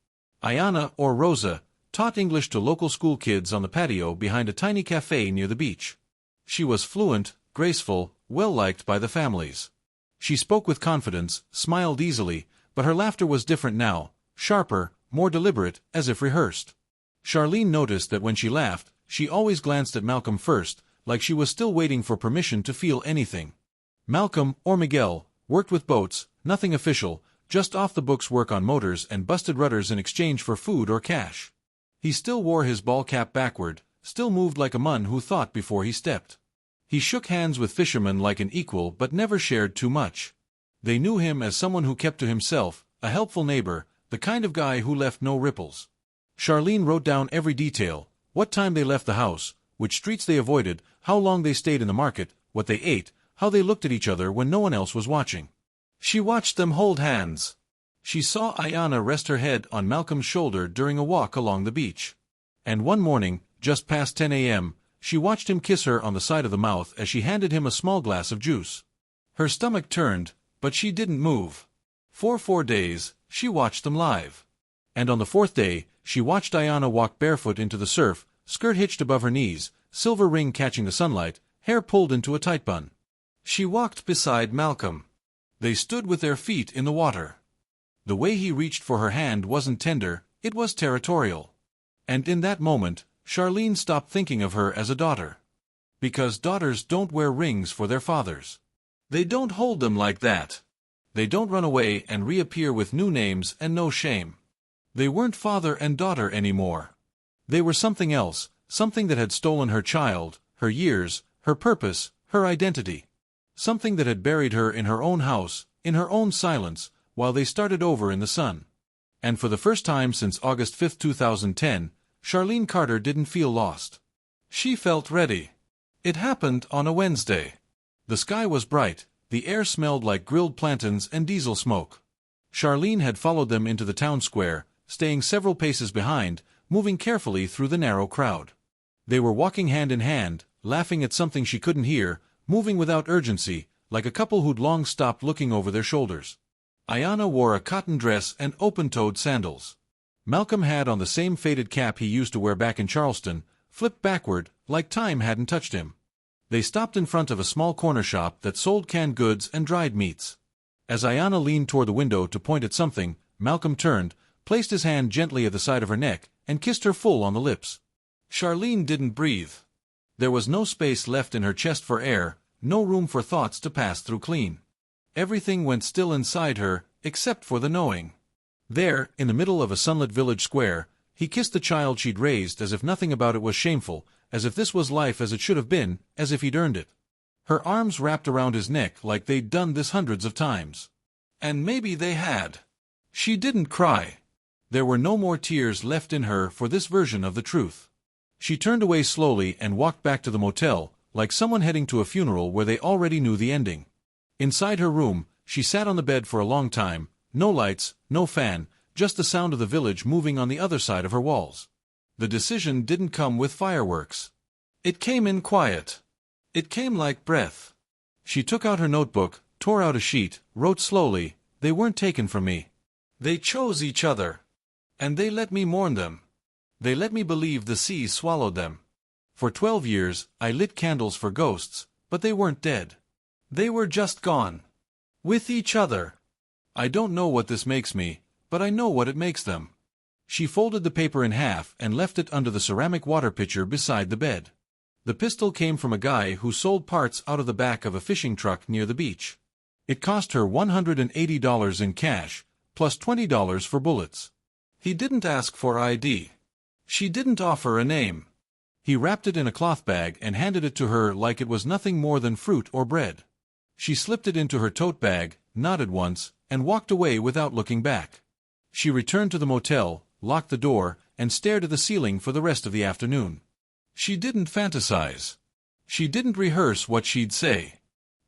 Ayana, or Rosa, taught English to local school kids on the patio behind a tiny cafe near the beach. She was fluent, graceful, well-liked by the families. She spoke with confidence, smiled easily, but her laughter was different now, sharper, more deliberate, as if rehearsed. Charlene noticed that when she laughed, she always glanced at Malcolm first, like she was still waiting for permission to feel anything. Malcolm, or Miguel, worked with boats, nothing official, just off-the-books work on motors and busted rudders in exchange for food or cash. He still wore his ball cap backward, still moved like a man who thought before he stepped. He shook hands with fishermen like an equal but never shared too much. They knew him as someone who kept to himself, a helpful neighbor, the kind of guy who left no ripples. Charlene wrote down every detail, what time they left the house, which streets they avoided, how long they stayed in the market, what they ate, how they looked at each other when no one else was watching. She watched them hold hands. She saw Ayana rest her head on Malcolm's shoulder during a walk along the beach. And one morning, just past 10 a.m., she watched him kiss her on the side of the mouth as she handed him a small glass of juice. Her stomach turned, but she didn't move. For 4 days, she watched them live. And on the 4th day, she watched Ayana walk barefoot into the surf, skirt hitched above her knees, silver ring catching the sunlight, hair pulled into a tight bun. She walked beside Malcolm. They stood with their feet in the water. The way he reached for her hand wasn't tender, it was territorial. And in that moment, Charlene stopped thinking of her as a daughter. Because daughters don't wear rings for their fathers. They don't hold them like that. They don't run away and reappear with new names and no shame. They weren't father and daughter anymore. They were something else, something that had stolen her child, her years, her purpose, her identity. Something that had buried her in her own house, in her own silence, while they started over in the sun. And for the first time since August 5, 2010, Charlene Carter didn't feel lost. She felt ready. It happened on a Wednesday. The sky was bright, the air smelled like grilled plantains and diesel smoke. Charlene had followed them into the town square, staying several paces behind, moving carefully through the narrow crowd. They were walking hand in hand, laughing at something she couldn't hear, moving without urgency, like a couple who'd long stopped looking over their shoulders. Ayanna wore a cotton dress and open-toed sandals. Malcolm had on the same faded cap he used to wear back in Charleston, flipped backward, like time hadn't touched him. They stopped in front of a small corner shop that sold canned goods and dried meats. As Ayanna leaned toward the window to point at something, Malcolm turned, placed his hand gently at the side of her neck, and kissed her full on the lips. Charlene didn't breathe. There was no space left in her chest for air, no room for thoughts to pass through clean. Everything went still inside her, except for the knowing. There, in the middle of a sunlit village square, he kissed the child she'd raised as if nothing about it was shameful, as if this was life as it should have been, as if he'd earned it. Her arms wrapped around his neck like they'd done this hundreds of times. And maybe they had. She didn't cry. There were no more tears left in her for this version of the truth. She turned away slowly and walked back to the motel, like someone heading to a funeral where they already knew the ending. Inside her room, she sat on the bed for a long time, no lights, no fan, just the sound of the village moving on the other side of her walls. The decision didn't come with fireworks. It came in quiet. It came like breath. She took out her notebook, tore out a sheet, wrote slowly, "They weren't taken from me. They chose each other. And they let me mourn them. They let me believe the sea swallowed them. For 12 years, I lit candles for ghosts, but they weren't dead. They were just gone. With each other. I don't know what this makes me, but I know what it makes them." She folded the paper in half and left it under the ceramic water pitcher beside the bed. The pistol came from a guy who sold parts out of the back of a fishing truck near the beach. It cost her $180 in cash, plus $20 for bullets. He didn't ask for ID. She didn't offer a name. He wrapped it in a cloth bag and handed it to her like it was nothing more than fruit or bread. She slipped it into her tote bag, nodded once, and walked away without looking back. She returned to the motel, locked the door, and stared at the ceiling for the rest of the afternoon. She didn't fantasize. She didn't rehearse what she'd say.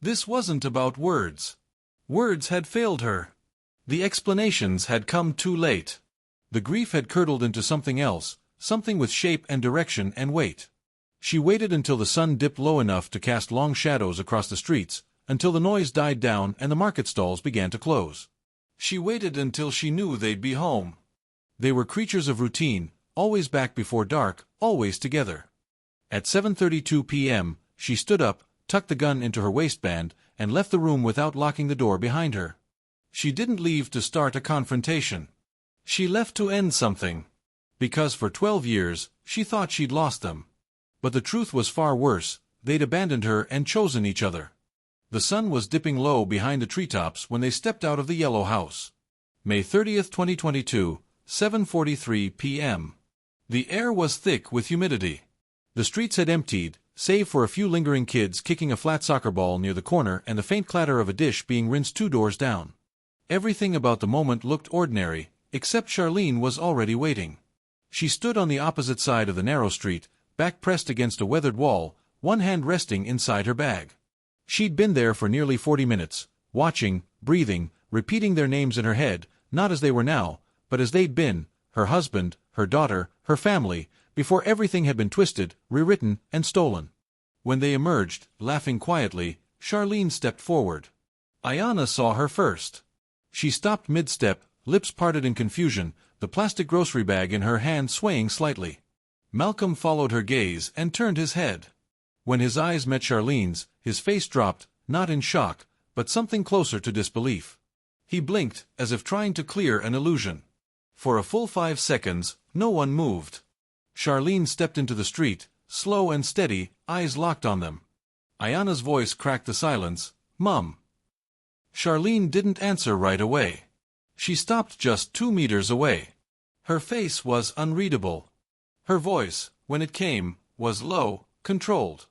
This wasn't about words. Words had failed her. The explanations had come too late. The grief had curdled into something else, something with shape and direction and weight. She waited until the sun dipped low enough to cast long shadows across the streets, until the noise died down and the market stalls began to close. She waited until she knew they'd be home. They were creatures of routine, always back before dark, always together. At 7:32 p.m., she stood up, tucked the gun into her waistband, and left the room without locking the door behind her. She didn't leave to start a confrontation. She left to end something. Because for 12 years, she thought she'd lost them. But the truth was far worse, they'd abandoned her and chosen each other. The sun was dipping low behind the treetops when they stepped out of the yellow house. May 30th, 2022, 7:43 p.m. The air was thick with humidity. The streets had emptied, save for a few lingering kids kicking a flat soccer ball near the corner and the faint clatter of a dish being rinsed 2 doors down. Everything about the moment looked ordinary, except Charlene was already waiting. She stood on the opposite side of the narrow street, back pressed against a weathered wall, one hand resting inside her bag. She'd been there for nearly 40 minutes, watching, breathing, repeating their names in her head, not as they were now, but as they'd been, her husband, her daughter, her family, before everything had been twisted, rewritten, and stolen. When they emerged, laughing quietly, Charlene stepped forward. Ayanna saw her first. She stopped mid-step, lips parted in confusion, the plastic grocery bag in her hand swaying slightly. Malcolm followed her gaze and turned his head. When his eyes met Charlene's, his face dropped, not in shock, but something closer to disbelief. He blinked, as if trying to clear an illusion. For a full 5 seconds, no one moved. Charlene stepped into the street, slow and steady, eyes locked on them. Ayana's voice cracked the silence, "Mum." Charlene didn't answer right away. She stopped just 2 meters away. Her face was unreadable. Her voice, when it came, was low, controlled.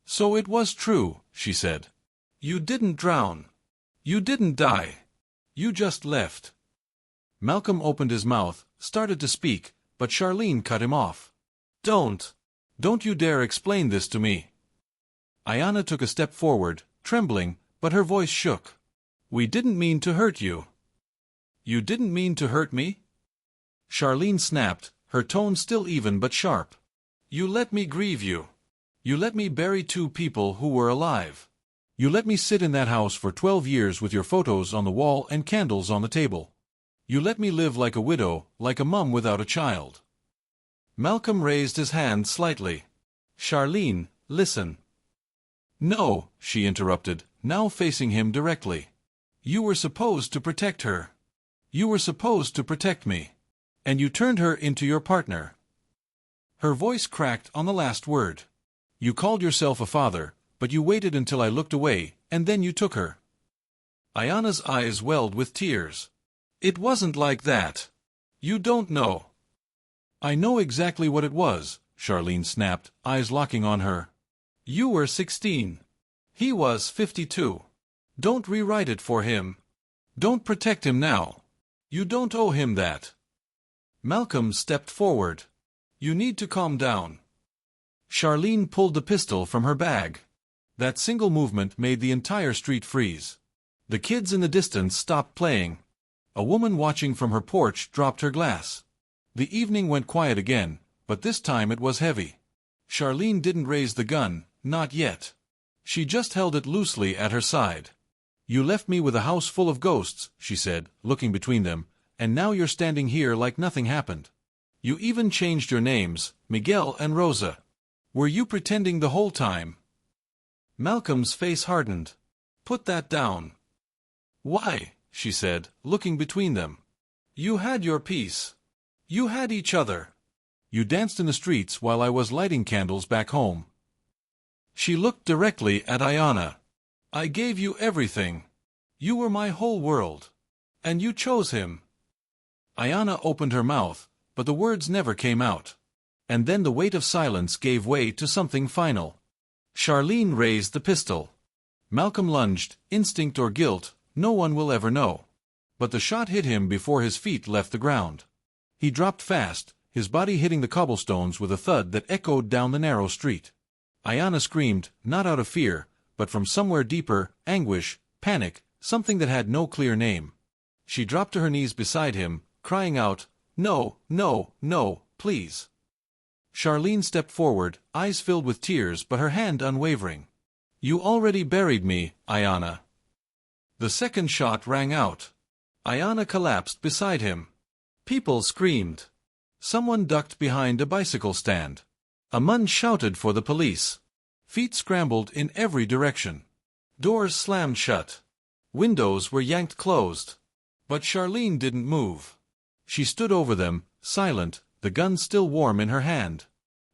"So it was true," she said. "You didn't drown. You didn't die. You just left." Malcolm opened his mouth, started to speak, but Charlene cut him off. Don't you dare explain this to me." Ayana took a step forward, trembling, but her voice shook. "We didn't mean to hurt you." "You didn't mean to hurt me?" Charlene snapped, her tone still even but sharp. "You let me grieve you. You let me bury 2 people who were alive. You let me sit in that house for 12 years with your photos on the wall and candles on the table. You let me live like a widow, like a mum without a child." Malcolm raised his hand slightly. "Charlene, listen." "No," she interrupted, now facing him directly. "You were supposed to protect her. You were supposed to protect me. And you turned her into your partner." Her voice cracked on the last word. "You called yourself a father, but you waited until I looked away, and then you took her." Ayana's eyes welled with tears. "It wasn't like that. You don't know." "I know exactly what it was," Charlene snapped, eyes locking on her. "You were 16. He was 52. Don't rewrite it for him. Don't protect him now. You don't owe him that." Malcolm stepped forward. "You need to calm down." Charlene pulled the pistol from her bag. That single movement made the entire street freeze. The kids in the distance stopped playing. A woman watching from her porch dropped her glass. The evening went quiet again, but this time it was heavy. Charlene didn't raise the gun, not yet. She just held it loosely at her side. "You left me with a house full of ghosts," she said, looking between them, "and now you're standing here like nothing happened. You even changed your names, Miguel and Rosa. Were you pretending the whole time?" Malcolm's face hardened. "Put that down." "Why?" she said, looking between them. "You had your peace. You had each other. You danced in the streets while I was lighting candles back home." She looked directly at Ayana. "I gave you everything. You were my whole world. And you chose him." Ayana opened her mouth, but the words never came out. And then the weight of silence gave way to something final. Charlene raised the pistol. Malcolm lunged, instinct or guilt, no one will ever know. But the shot hit him before his feet left the ground. He dropped fast, his body hitting the cobblestones with a thud that echoed down the narrow street. Ayana screamed, not out of fear, but from somewhere deeper, anguish, panic, something that had no clear name. She dropped to her knees beside him, crying out, "No, no, no, please." Charlene stepped forward, eyes filled with tears but her hand unwavering. "You already buried me, Ayana." The second shot rang out. Ayana collapsed beside him. People screamed. Someone ducked behind a bicycle stand. A man shouted for the police. Feet scrambled in every direction. Doors slammed shut. Windows were yanked closed. But Charlene didn't move. She stood over them, silent, the gun still warm in her hand.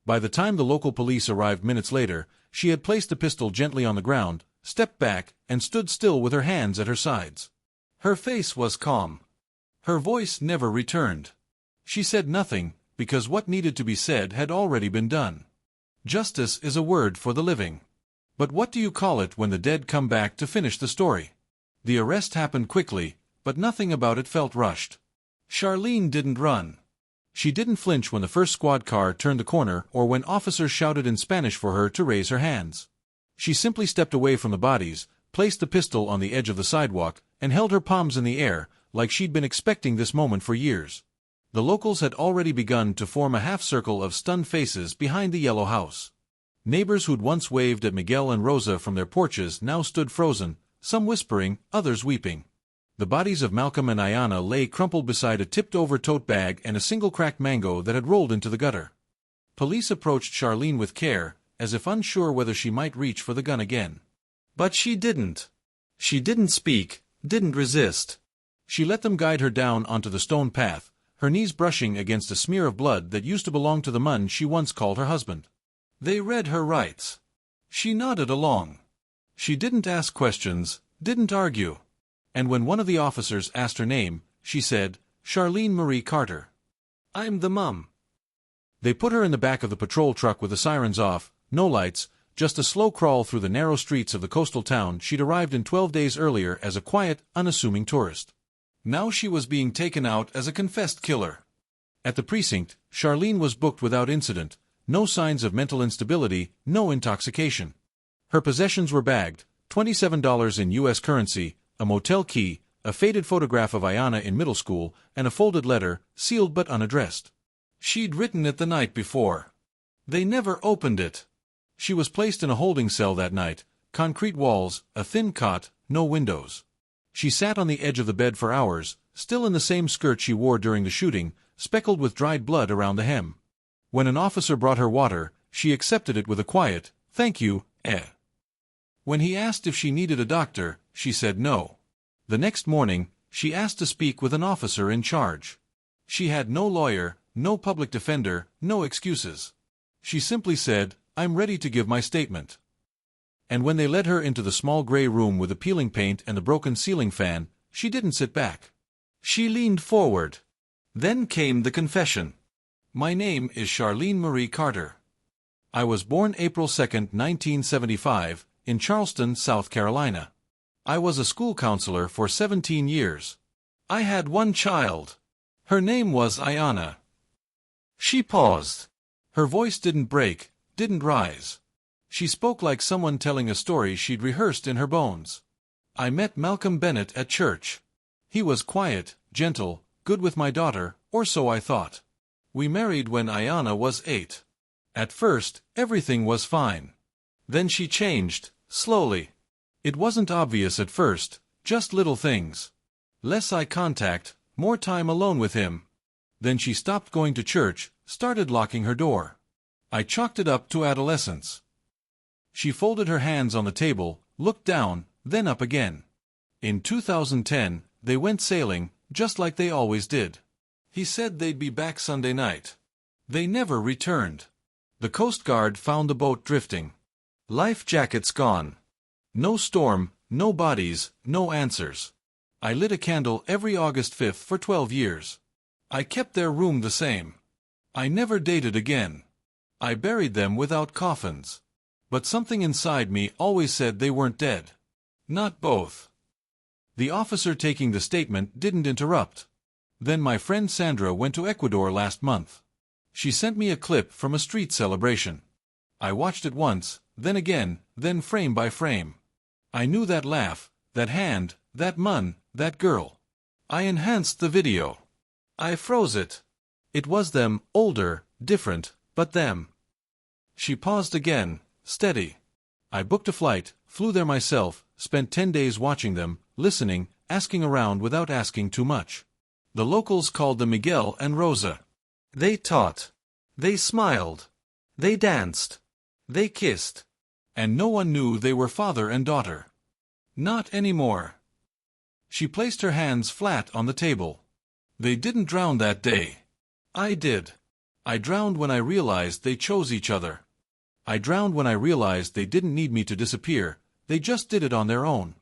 By the time the local police arrived minutes later, she had placed the pistol gently on the ground, stepped back, and stood still with her hands at her sides. Her face was calm. Her voice never returned. She said nothing, because what needed to be said had already been done. Justice is a word for the living. But what do you call it when the dead come back to finish the story? The arrest happened quickly, but nothing about it felt rushed. Charlene didn't run. She didn't flinch when the first squad car turned the corner or when officers shouted in Spanish for her to raise her hands. She simply stepped away from the bodies, placed the pistol on the edge of the sidewalk, and held her palms in the air, like she'd been expecting this moment for years. The locals had already begun to form a half-circle of stunned faces behind the yellow house. Neighbors who'd once waved at Miguel and Rosa from their porches now stood frozen, some whispering, others weeping. The bodies of Malcolm and Ayana lay crumpled beside a tipped-over tote bag and a single cracked mango that had rolled into the gutter. Police approached Charlene with care, as if unsure whether she might reach for the gun again. But she didn't. She didn't speak, didn't resist. She let them guide her down onto the stone path, her knees brushing against a smear of blood that used to belong to the man she once called her husband. They read her rights. She nodded along. She didn't ask questions, didn't argue. And when one of the officers asked her name, she said, "Charlene Marie Carter. I'm the mum." They put her in the back of the patrol truck with the sirens off, no lights, just a slow crawl through the narrow streets of the coastal town she'd arrived in 12 days earlier as a quiet, unassuming tourist. Now she was being taken out as a confessed killer. At the precinct, Charlene was booked without incident, no signs of mental instability, no intoxication. Her possessions were bagged, $27 in U.S. currency, a motel key, a faded photograph of Ayanna in middle school, and a folded letter, sealed but unaddressed. She'd written it the night before. They never opened it. She was placed in a holding cell that night, concrete walls, a thin cot, no windows. She sat on the edge of the bed for hours, still in the same skirt she wore during the shooting, speckled with dried blood around the hem. When an officer brought her water, she accepted it with a quiet, "Thank you, eh." When he asked if she needed a doctor, she said no. The next morning, she asked to speak with an officer in charge. She had no lawyer, no public defender, no excuses. She simply said, "I'm ready to give my statement." And when they led her into the small gray room with the peeling paint and the broken ceiling fan, she didn't sit back. She leaned forward. Then came the confession. "My name is Charlene Marie Carter. I was born April 2, 1975, in Charleston, South Carolina. I was a school counselor for 17 years. I had one child. Her name was Ayanna." She paused. Her voice didn't break, didn't rise. She spoke like someone telling a story she'd rehearsed in her bones. "I met Malcolm Bennett at church. He was quiet, gentle, good with my daughter, or so I thought. We married when Ayanna was 8. At first, everything was fine. Then she changed, slowly. It wasn't obvious at first, just little things. Less eye contact, more time alone with him. Then she stopped going to church, started locking her door. I chalked it up to adolescence." She folded her hands on the table, looked down, then up again. "In 2010, they went sailing, just like they always did. He said they'd be back Sunday night. They never returned. The Coast Guard found the boat drifting. Life jackets gone. No storm, no bodies, no answers. I lit a candle every August 5th for 12 years. I kept their room the same. I never dated again. I buried them without coffins. But something inside me always said they weren't dead. Not both." The officer taking the statement didn't interrupt. "Then my friend Sandra went to Ecuador last month. She sent me a clip from a street celebration. I watched it once, then again, then frame by frame. I knew that laugh, that hand, that mun, that girl. I enhanced the video. I froze it. It was them, older, different, but them." She paused again, steady. "I booked a flight, flew there myself, spent 10 days watching them, listening, asking around without asking too much. The locals called them Miguel and Rosa. They taught. They smiled. They danced. They kissed. And no one knew they were father and daughter. Not anymore." She placed her hands flat on the table. "They didn't drown that day. I did. I drowned when I realized they chose each other. I drowned when I realized they didn't need me to disappear, they just did it on their own.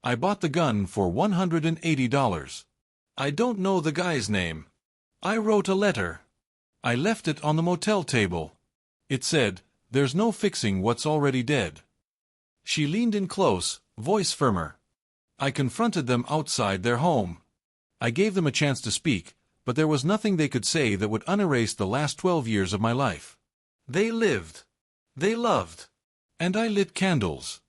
I bought the gun for $180. I don't know the guy's name. I wrote a letter. I left it on the motel table. It said, 'There's no fixing what's already dead.'" She leaned in close, voice firmer. "I confronted them outside their home. I gave them a chance to speak, but there was nothing they could say that would unerase the last 12 years of my life. They lived. They loved. And I lit candles."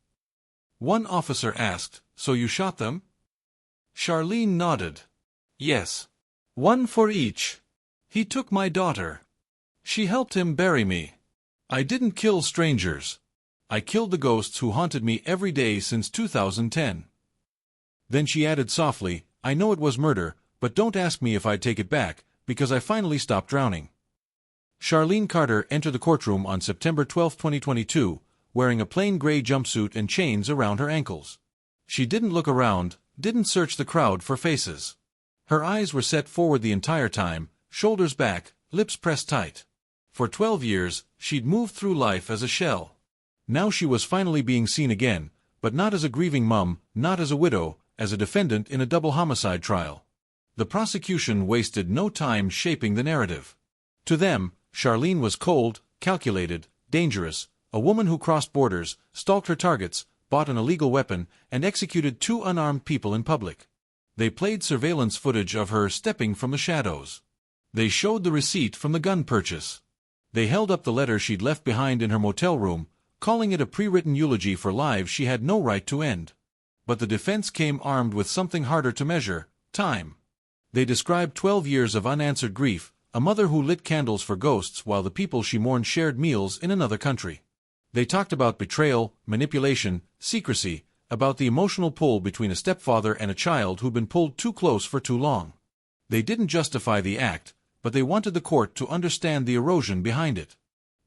One officer asked, "So you shot them?" Charlene nodded. "Yes. One for each. He took my daughter. She helped him bury me. I didn't kill strangers. I killed the ghosts who haunted me every day since 2010. Then she added softly, "I know it was murder, but don't ask me if I'd take it back, because I finally stopped drowning." Charlene Carter entered the courtroom on September 12, 2022, wearing a plain gray jumpsuit and chains around her ankles. She didn't look around, didn't search the crowd for faces. Her eyes were set forward the entire time, shoulders back, lips pressed tight. For 12 years, she'd moved through life as a shell. Now she was finally being seen again, but not as a grieving mum, not as a widow, as a defendant in a double homicide trial. The prosecution wasted no time shaping the narrative. To them, Charlene was cold, calculated, dangerous, a woman who crossed borders, stalked her targets, bought an illegal weapon, and executed 2 unarmed people in public. They played surveillance footage of her stepping from the shadows. They showed the receipt from the gun purchase. They held up the letter she'd left behind in her motel room, calling it a pre-written eulogy for lives she had no right to end. But the defense came armed with something harder to measure: time. They described 12 years of unanswered grief, a mother who lit candles for ghosts while the people she mourned shared meals in another country. They talked about betrayal, manipulation, secrecy, about the emotional pull between a stepfather and a child who'd been pulled too close for too long. They didn't justify the act, but they wanted the court to understand the erosion behind it.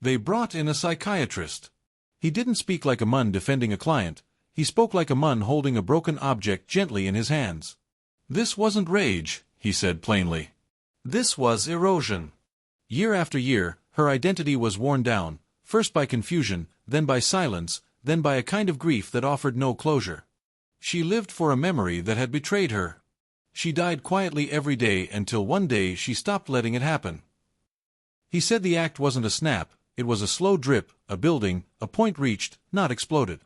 They brought in a psychiatrist. He didn't speak like a mun defending a client, he spoke like a mun holding a broken object gently in his hands. "This wasn't rage," he said plainly. "This was erosion." Year after year, her identity was worn down, first by confusion, then by silence, then by a kind of grief that offered no closure. She lived for a memory that had betrayed her. She died quietly every day until one day she stopped letting it happen. He said the act wasn't a snap, it was a slow drip, a building, a point reached, not exploded.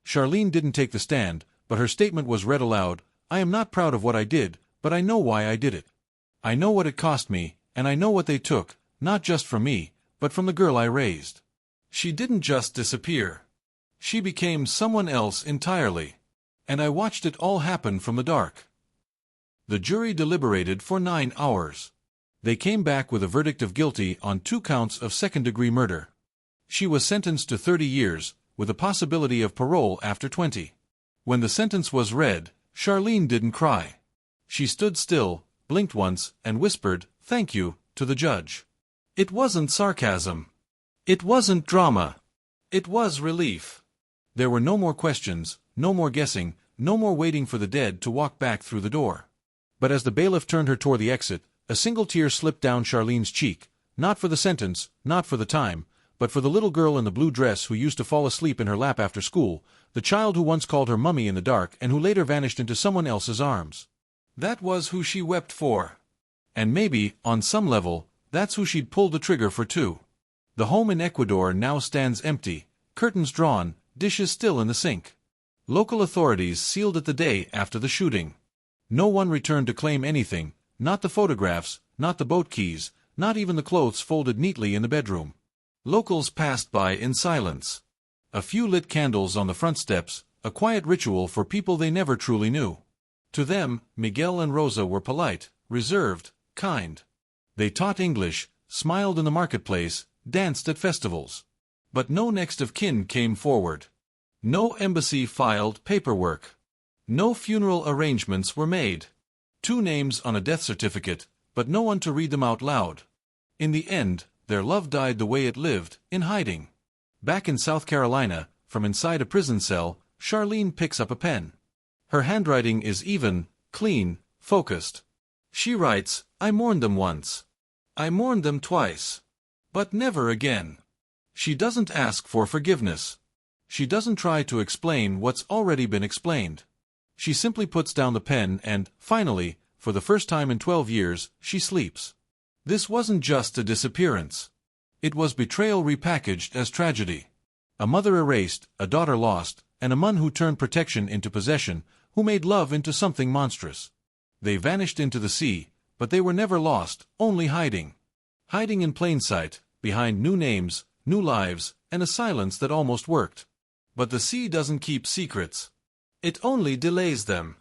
Charlene didn't take the stand, but her statement was read aloud: "I am not proud of what I did, but I know why I did it. I know what it cost me, and I know what they took, not just from me, but from the girl I raised." She didn't just disappear. She became someone else entirely. And I watched it all happen from the dark. The jury deliberated for 9 hours. They came back with a verdict of guilty on 2 counts of second-degree murder. She was sentenced to 30 years, with a possibility of parole after 20. When the sentence was read, Charlene didn't cry. She stood still, blinked once, and whispered, "Thank you," to the judge. It wasn't sarcasm. It wasn't drama. It was relief. There were no more questions, no more guessing, no more waiting for the dead to walk back through the door. But as the bailiff turned her toward the exit, a single tear slipped down Charlene's cheek, not for the sentence, not for the time, but for the little girl in the blue dress who used to fall asleep in her lap after school, the child who once called her mummy in the dark and who later vanished into someone else's arms. That was who she wept for. And maybe, on some level, that's who she'd pulled the trigger for too. The home in Ecuador now stands empty, curtains drawn, dishes still in the sink. Local authorities sealed it the day after the shooting. No one returned to claim anything, not the photographs, not the boat keys, not even the clothes folded neatly in the bedroom. Locals passed by in silence. A few lit candles on the front steps, a quiet ritual for people they never truly knew. To them, Miguel and Rosa were polite, reserved, kind. They taught English, smiled in the marketplace, danced at festivals. But no next of kin came forward. No embassy filed paperwork. No funeral arrangements were made. 2 names on a death certificate, but no one to read them out loud. In the end, their love died the way it lived, in hiding. Back in South Carolina, from inside a prison cell, Charlene picks up a pen. Her handwriting is even, clean, focused. She writes, "I mourned them once. I mourned them twice. But never again." She doesn't ask for forgiveness. She doesn't try to explain what's already been explained. She simply puts down the pen and, finally, for the first time in 12 years, she sleeps. This wasn't just a disappearance. It was betrayal repackaged as tragedy. A mother erased, a daughter lost, and a man who turned protection into possession, who made love into something monstrous. They vanished into the sea, but they were never lost, only hiding. Hiding in plain sight, behind new names, new lives, and a silence that almost worked. But the sea doesn't keep secrets. It only delays them.